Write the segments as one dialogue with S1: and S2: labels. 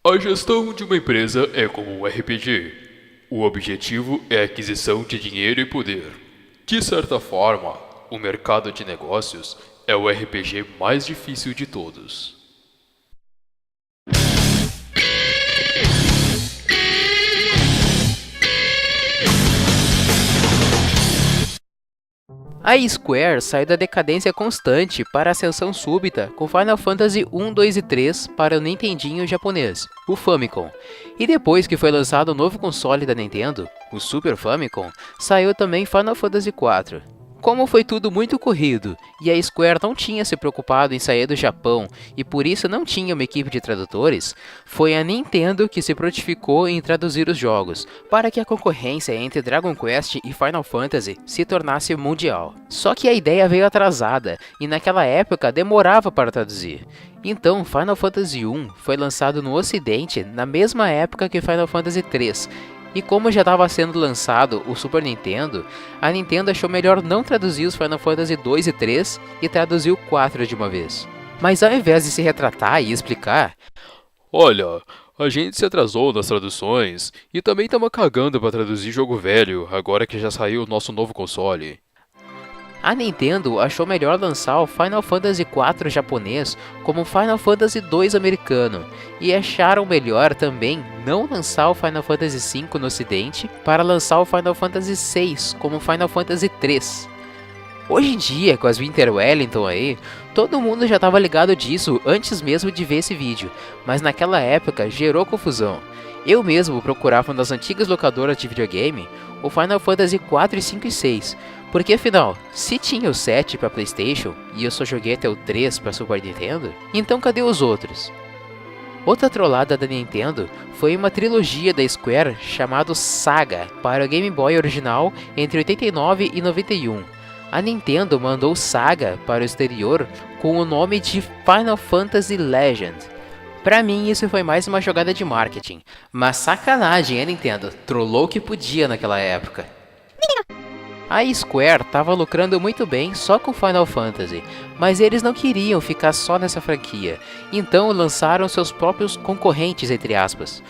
S1: A gestão de uma empresa é como um RPG. O objetivo é a aquisição de dinheiro e poder. De certa forma, o mercado de negócios é o RPG mais difícil de todos.
S2: A Square saiu da decadência constante para a ascensão súbita com Final Fantasy 1, 2 e 3 para o Nintendinho japonês, o Famicom. E depois que foi lançado o novo console da Nintendo, o Super Famicom, saiu também Final Fantasy 4. Como foi tudo muito corrido e a Square não tinha se preocupado em sair do Japão e por isso não tinha uma equipe de tradutores, foi a Nintendo que se prontificou em traduzir os jogos, para que a concorrência entre Dragon Quest e Final Fantasy se tornasse mundial. Só que a ideia veio atrasada e naquela época demorava para traduzir. Então, Final Fantasy 1 foi lançado no ocidente na mesma época que Final Fantasy 3. E como já estava sendo lançado o Super Nintendo, a Nintendo achou melhor não traduzir os Final Fantasy 2 e 3 e traduziu 4 de uma vez. Mas ao invés de se retratar e explicar,
S1: Olha, a gente se atrasou nas traduções e também estamos cagando para traduzir jogo velho agora que já saiu o nosso novo console.
S2: a Nintendo achou melhor lançar o Final Fantasy 4 japonês como Final Fantasy 2 americano, e acharam melhor também não lançar o Final Fantasy 5 no ocidente para lançar o Final Fantasy 6 como Final Fantasy 3. Hoje em dia, com as Winter Wellington aí, todo mundo já estava ligado disso antes mesmo de ver esse vídeo, mas naquela época gerou confusão. Eu mesmo procurava nas antigas locadoras de videogame o Final Fantasy 4, 5 e 6, porque afinal, se tinha o 7 para PlayStation e eu só joguei até o 3 para Super Nintendo, então cadê os outros? Outra trollada da Nintendo foi uma trilogia da Square chamada Saga para o Game Boy original entre 89 e 91. A Nintendo mandou Saga para o exterior com o nome de Final Fantasy Legend. Pra mim isso foi mais uma jogada de marketing, mas sacanagem a Nintendo, trollou o que podia naquela época. A Square estava lucrando muito bem só com Final Fantasy, mas eles não queriam ficar só nessa franquia, então lançaram seus próprios concorrentes entre aspas.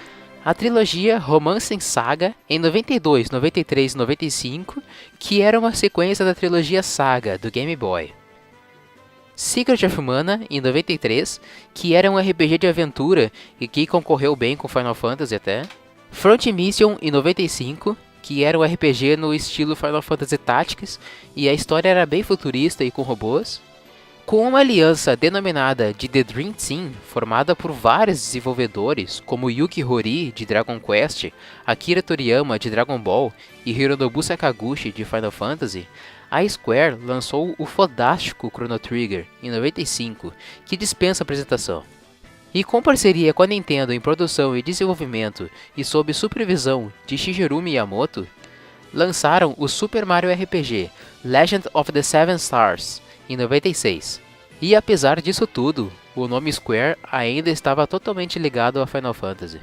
S2: A trilogia Romancing Saga em 92, 93 e 95, que era uma sequência da trilogia Saga do Game Boy. Secret of Mana em 93, que era um RPG de aventura e que concorreu bem com Final Fantasy até. Front Mission em 95, que era um RPG no estilo Final Fantasy Tactics e a história era bem futurista e com robôs. Com uma aliança denominada de The Dream Team, formada por vários desenvolvedores como Yuki Horii de Dragon Quest, Akira Toriyama de Dragon Ball e Hironobu Sakaguchi de Final Fantasy, a Square lançou o fodástico Chrono Trigger em 95, que dispensa apresentação. E com parceria com a Nintendo em produção e desenvolvimento e sob supervisão de Shigeru Miyamoto, lançaram o Super Mario RPG Legend of the Seven Stars em 96. E apesar disso tudo, o nome Square ainda estava totalmente ligado a Final Fantasy.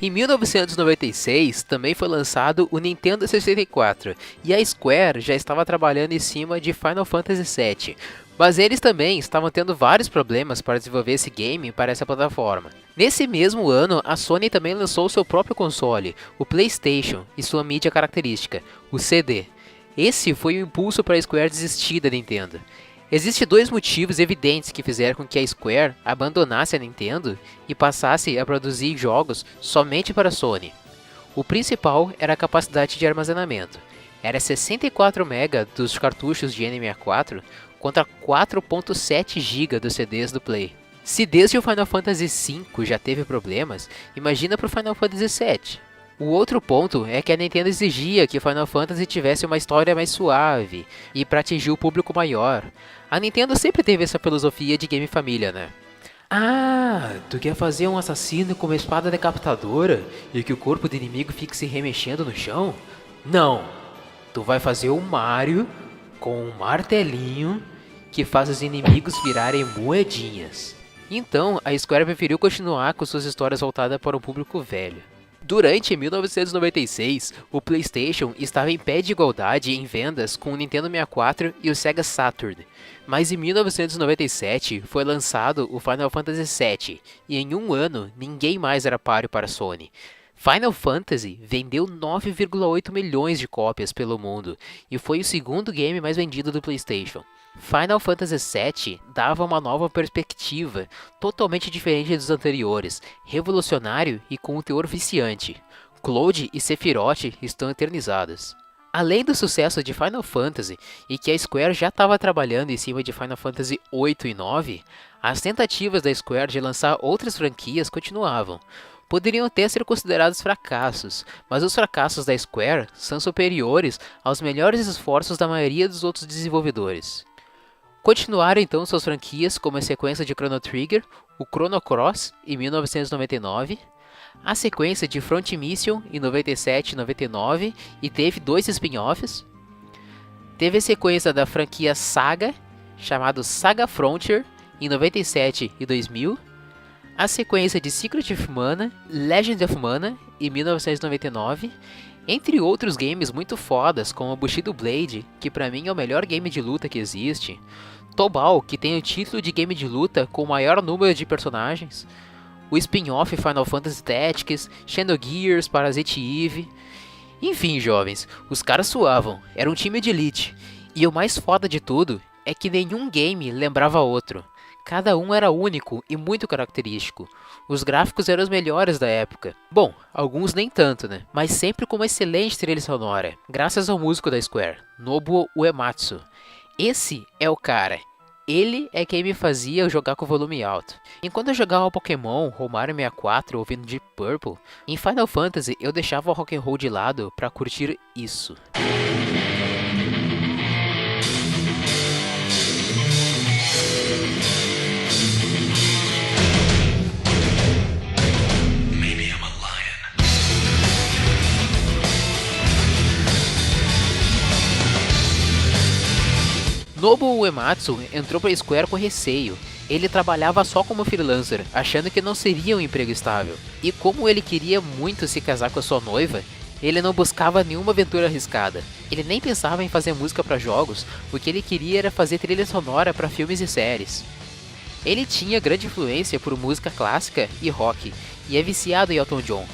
S2: Em 1996 também foi lançado o Nintendo 64 e a Square já estava trabalhando em cima de Final Fantasy VII, mas eles também estavam tendo vários problemas para desenvolver esse game para essa plataforma. Nesse mesmo ano, a Sony também lançou seu próprio console, o PlayStation, e sua mídia característica, o CD. Esse foi o impulso para a Square desistir da Nintendo. Existem dois motivos evidentes que fizeram com que a Square abandonasse a Nintendo e passasse a produzir jogos somente para a Sony. O principal era a capacidade de armazenamento. Era 64 MB dos cartuchos de N64 contra 4.7 GB dos CDs do Play. Se desde o Final Fantasy V já teve problemas, imagina para o Final Fantasy VII. O outro ponto é que a Nintendo exigia que Final Fantasy tivesse uma história mais suave e para atingir o público maior. A Nintendo sempre teve essa filosofia de game família, né? Ah, tu quer fazer um assassino com uma espada decapitadora e que o corpo do inimigo fique se remexendo no chão? Não! Tu vai fazer o Mario com um martelinho que faz os inimigos virarem moedinhas. Então, a Square preferiu continuar com suas histórias voltadas para o público velho. Durante 1996, o PlayStation estava em pé de igualdade em vendas com o Nintendo 64 e o Sega Saturn, mas em 1997 foi lançado o Final Fantasy VII, e em um ano ninguém mais era páreo para a Sony. Final Fantasy vendeu 9,8 milhões de cópias pelo mundo e foi o segundo game mais vendido do PlayStation. Final Fantasy VII dava uma nova perspectiva, totalmente diferente dos anteriores, revolucionário e com um teor viciante. Cloud e Sephiroth estão eternizados. Além do sucesso de Final Fantasy, e que a Square já estava trabalhando em cima de Final Fantasy 8 e 9, as tentativas da Square de lançar outras franquias continuavam. Poderiam até ser considerados fracassos, mas os fracassos da Square são superiores aos melhores esforços da maioria dos outros desenvolvedores. Continuaram então suas franquias como a sequência de Chrono Trigger, o Chrono Cross em 1999, a sequência de Front Mission em 97 e 99 e teve 2 spin-offs. Teve a sequência da franquia Saga, chamado Saga Frontier, em 97 e 2000. A sequência de Secret of Mana, Legend of Mana, em 1999, entre outros games muito fodas como Bushido Blade, que pra mim é o melhor game de luta que existe, Tobal, que tem o título de game de luta com o maior número de personagens, o spin-off Final Fantasy Tactics, Xenogears, Parasite Eve. Enfim, jovens, os caras suavam, era um time de elite, e o mais foda de tudo é que nenhum game lembrava outro. Cada um era único e muito característico. Os gráficos eram os melhores da época. Bom, alguns nem tanto, né? Mas sempre com uma excelente trilha sonora, graças ao músico da Square, Nobuo Uematsu. Esse é o cara. Ele é quem me fazia jogar com o volume alto. Enquanto eu jogava Pokémon ou Mario 64 ouvindo Deep Purple, em Final Fantasy eu deixava o rock and roll de lado para curtir isso. Nobuo Uematsu entrou para a Square com receio. Ele trabalhava só como freelancer, achando que não seria um emprego estável. E como ele queria muito se casar com a sua noiva, ele não buscava nenhuma aventura arriscada. Ele nem pensava em fazer música para jogos, o que ele queria era fazer trilha sonora para filmes e séries. Ele tinha grande influência por música clássica e rock, e é viciado em Elton John.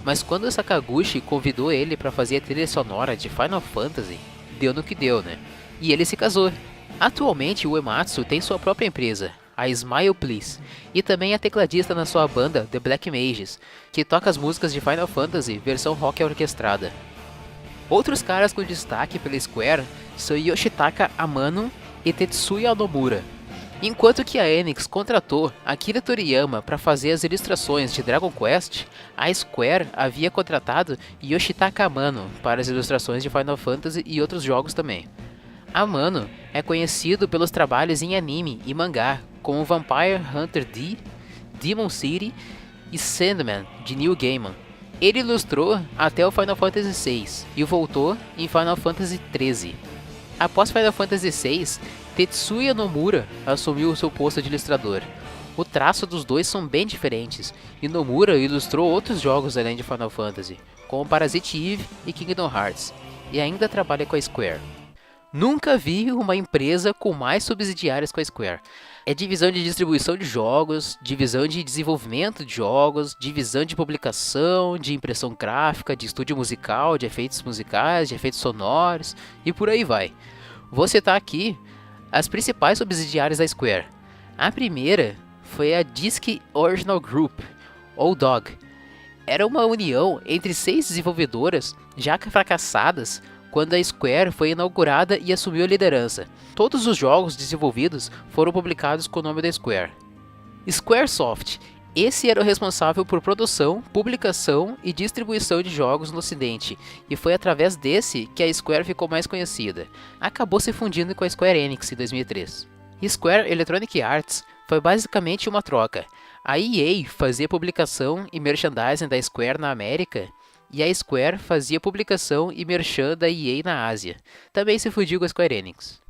S2: Mas quando Sakaguchi convidou ele para fazer a trilha sonora de Final Fantasy, deu no que deu, né? E ele se casou. Atualmente, o Uematsu tem sua própria empresa, a Smile Please, e também é tecladista na sua banda The Black Mages, que toca as músicas de Final Fantasy versão rock orquestrada. Outros caras com destaque pela Square são Yoshitaka Amano e Tetsuya Nomura. Enquanto que a Enix contratou Akira Toriyama para fazer as ilustrações de Dragon Quest, a Square havia contratado Yoshitaka Amano para as ilustrações de Final Fantasy e outros jogos também. Amano é conhecido pelos trabalhos em anime e mangá, como Vampire Hunter D, Demon City e Sandman, de Neil Gaiman. Ele ilustrou até o Final Fantasy VI e voltou em Final Fantasy XIII. Após Final Fantasy VI, Tetsuya Nomura assumiu o seu posto de ilustrador. O traço dos dois são bem diferentes, e Nomura ilustrou outros jogos além de Final Fantasy, como Parasite Eve e Kingdom Hearts, e ainda trabalha com a Square. Nunca vi uma empresa com mais subsidiárias com a Square. É divisão de distribuição de jogos, divisão de desenvolvimento de jogos, divisão de publicação, de impressão gráfica, de estúdio musical, de efeitos musicais, de efeitos sonoros e por aí vai. Vou citar aqui as principais subsidiárias da Square. A primeira foi a Disc Original Group, ou DOG. Era uma união entre 6 desenvolvedoras já fracassadas quando a Square foi inaugurada e assumiu a liderança. Todos os jogos desenvolvidos foram publicados com o nome da Square. Squaresoft. Esse era o responsável por produção, publicação e distribuição de jogos no ocidente, e foi através desse que a Square ficou mais conhecida. Acabou se fundindo com a Square Enix em 2003. Square Electronic Arts foi basicamente uma troca. A EA fazia publicação e merchandising da Square na América, e a Square fazia publicação e merchan da EA na Ásia. Também se fundiu com a Square Enix.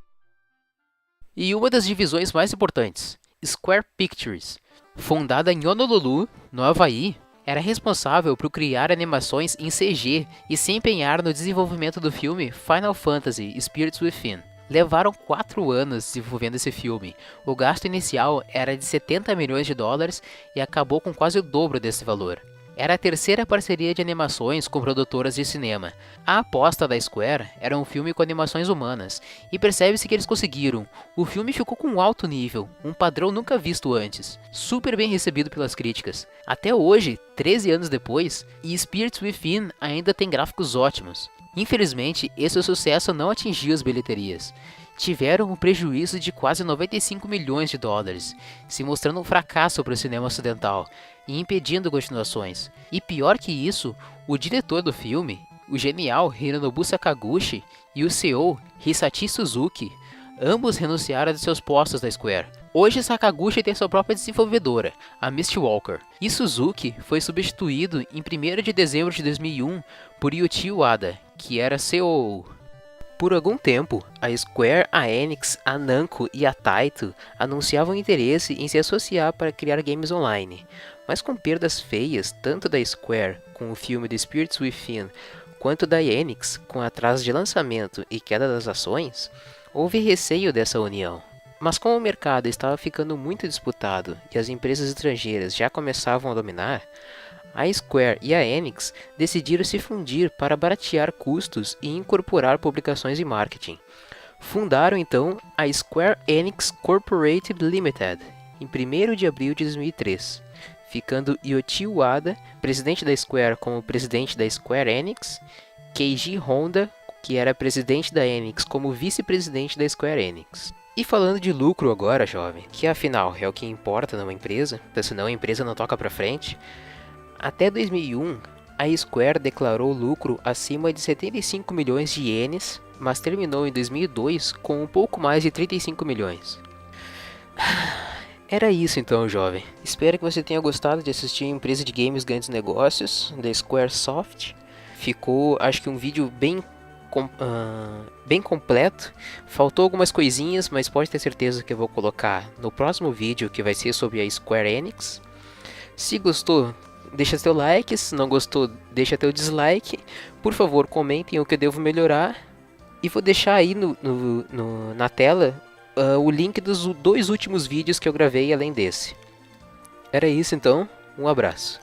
S2: E uma das divisões mais importantes, Square Pictures. Fundada em Honolulu, no Havaí, Era responsável por criar animações em CG e se empenhar no desenvolvimento do filme Final Fantasy Spirits Within. Levaram 4 anos desenvolvendo esse filme. O gasto inicial era de 70 milhões de dólares e acabou com quase o dobro desse valor. Era a terceira parceria de animações com produtoras de cinema. A aposta da Square era um filme com animações humanas, e percebe-se que eles conseguiram. O filme ficou com um alto nível, um padrão nunca visto antes, super bem recebido pelas críticas. Até hoje, 13 anos depois, e Spirits Within ainda tem gráficos ótimos. Infelizmente, esse sucesso não atingiu as bilheterias. Tiveram um prejuízo de quase 95 milhões de dólares, se mostrando um fracasso para o cinema ocidental e impedindo continuações. E pior que isso, o diretor do filme, o genial Hironobu Sakaguchi, e o CEO Hisashi Suzuki, ambos renunciaram de seus postos da Square. Hoje Sakaguchi tem sua própria desenvolvedora, a Mistwalker, e Suzuki foi substituído em 1º de dezembro de 2001 por Yuichi Wada, que era COO. Por algum tempo, a Square, a Enix, a Namco e a Taito anunciavam interesse em se associar para criar games online, mas com perdas feias tanto da Square com o filme The Spirits Within, quanto da Enix com atraso de lançamento e queda das ações, houve receio dessa união. Mas como o mercado estava ficando muito disputado e as empresas estrangeiras já começavam a dominar, a Square e a Enix decidiram se fundir para baratear custos e incorporar publicações e marketing. Fundaram então a Square Enix Corporated Limited em 1º de abril de 2003, ficando Yuichi Wada, presidente da Square, como presidente da Square Enix, Keiji Honda, que era presidente da Enix, como vice-presidente da Square Enix. E falando de lucro agora, jovem, que afinal é o que importa numa empresa, senão a empresa não toca pra frente. Até 2001, a Square declarou lucro acima de 75 milhões de ienes, mas terminou em 2002 com um pouco mais de 35 milhões. Era isso então, jovem. Espero que você tenha gostado de assistir a empresa de games Grandes Negócios, da Squaresoft. Ficou, acho que um vídeo bem completo. Faltou algumas coisinhas, mas pode ter certeza que eu vou colocar no próximo vídeo, que vai ser sobre a Square Enix. Se gostou, deixa seu like, se não gostou, deixa teu dislike. Por favor, comentem o que eu devo melhorar. E vou deixar aí na tela o link dos 2 últimos vídeos que eu gravei além desse. Era isso então, um abraço.